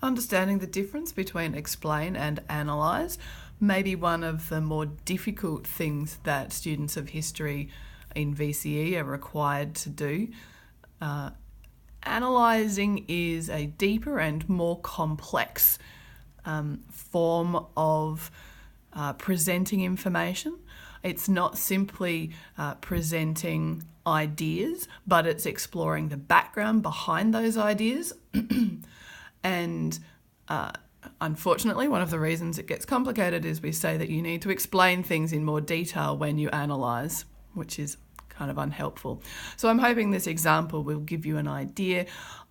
Understanding the difference between explain and analyse may be one of the more difficult things that students of history in VCE are required to do. Analysing is a deeper and more complex form of presenting information. It's not simply presenting ideas, but it's exploring the background behind those ideas. And unfortunately, one of the reasons it gets complicated is we say that you need to explain things in more detail when you analyse, which is kind of unhelpful. So I'm hoping this example will give you an idea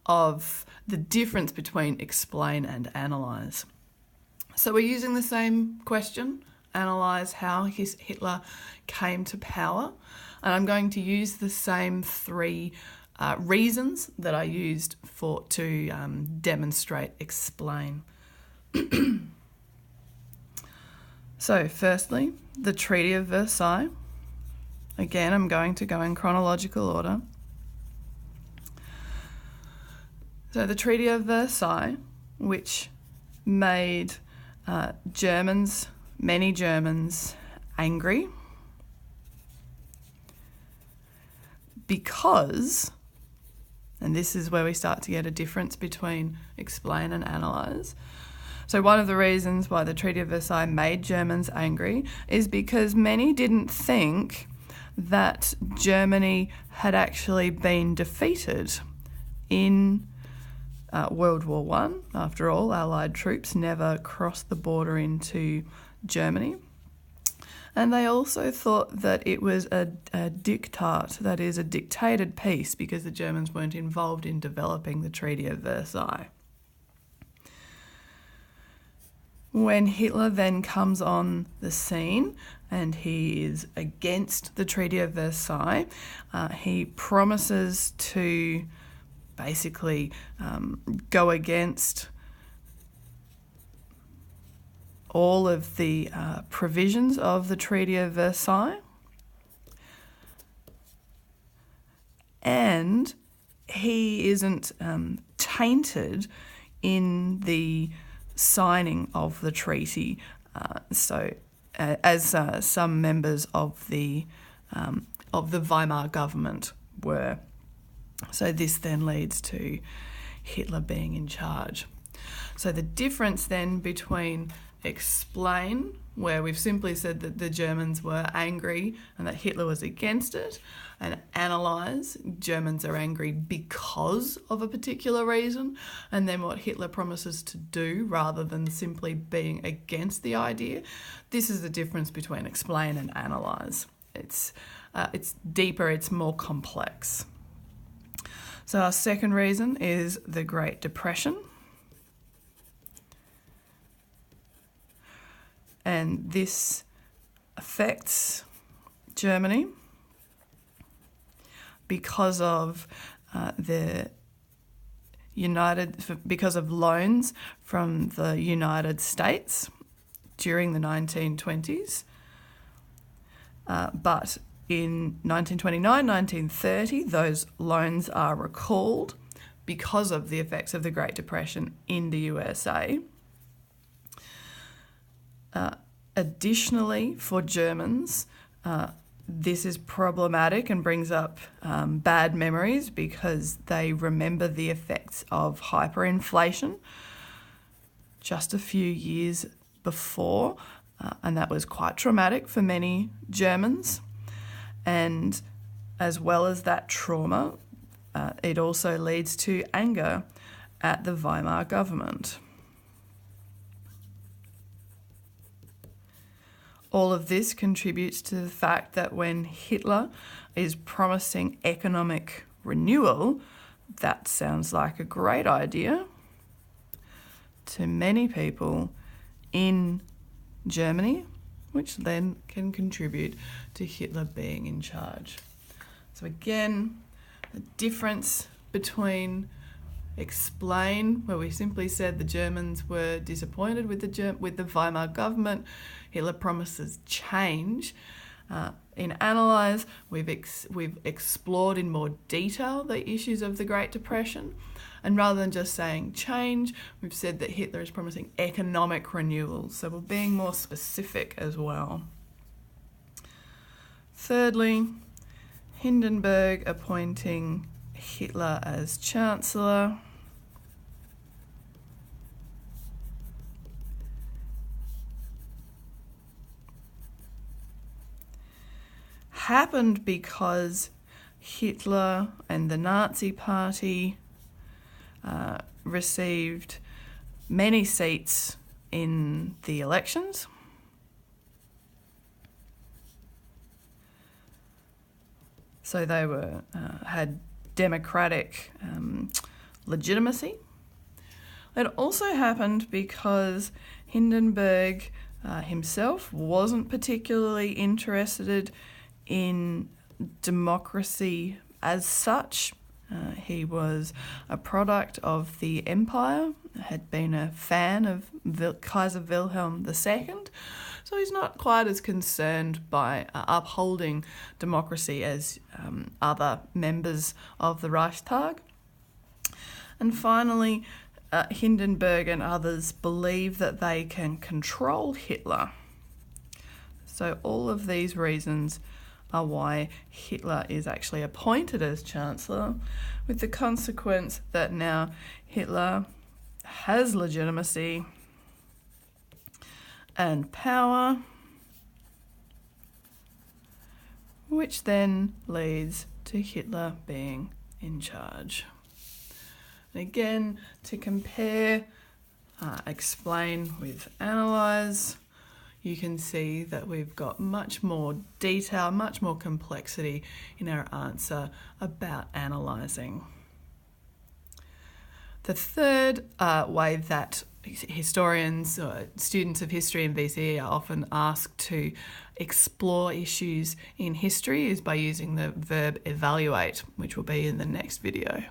of the difference between explain and analyse. So we're using the same question, analyse how Hitler came to power, and I'm going to use the same three reasons that I used to demonstrate explain. So firstly, the Treaty of Versailles. Again, I'm going to go in chronological order. So the Treaty of Versailles, which made many Germans angry because, and this is where we start to get a difference between explain and analyse. So one of the reasons why the Treaty of Versailles made Germans angry is because many didn't think that Germany had actually been defeated in World War I. After all, Allied troops never crossed the border into Germany. And they also thought that it was a diktat, that is, a dictated peace, because the Germans weren't involved in developing the Treaty of Versailles. When Hitler then comes on the scene and he is against the Treaty of Versailles, he promises to basically go against all of the provisions of the Treaty of Versailles, and he isn't tainted in the signing of the treaty. As some members of the Weimar government were. So this then leads to Hitler being in charge. So the difference then between explain, where we've simply said that the Germans were angry and that Hitler was against it, and analyse, Germans are angry because of a particular reason, and then what Hitler promises to do rather than simply being against the idea. This is the difference between explain and analyse. It's deeper, it's more complex. So our second reason is the Great Depression. And this affects Germany because of because of loans from the United States during the 1920s. But in 1929, 1930, those loans are recalled because of the effects of the Great Depression in the USA. Additionally, for Germans, this is problematic and brings up bad memories because they remember the effects of hyperinflation just a few years before, and that was quite traumatic for many Germans. And as well as that trauma, it also leads to anger at the Weimar government. All of this contributes to the fact that when Hitler is promising economic renewal, that sounds like a great idea to many people in Germany, which then can contribute to Hitler being in charge. So again, the difference between explain, where we simply said the Germans were disappointed with the Weimar government, Hitler promises change. In Analyse, we've explored in more detail the issues of the Great Depression, And rather than just saying change, we've said that Hitler is promising economic renewal. So we're being more specific as well. Thirdly, Hindenburg appointing Hitler as Chancellor. Happened because Hitler and the Nazi Party received many seats in the elections. So they had democratic legitimacy. It also happened because Hindenburg himself wasn't particularly interested in democracy as such. He was a product of the empire, had been a fan of Kaiser Wilhelm II, so he's not quite as concerned by upholding democracy as other members of the Reichstag. And finally, Hindenburg and others believe that they can control Hitler. So all of these reasons are why Hitler is actually appointed as Chancellor, with the consequence that now Hitler has legitimacy and power, which then leads to Hitler being in charge. And again, to compare, explain with Analyse, you can see that we've got much more detail, much more complexity in our answer about analysing. The third way that historians or students of history in VCE are often asked to explore issues in history is by using the verb evaluate, which will be in the next video.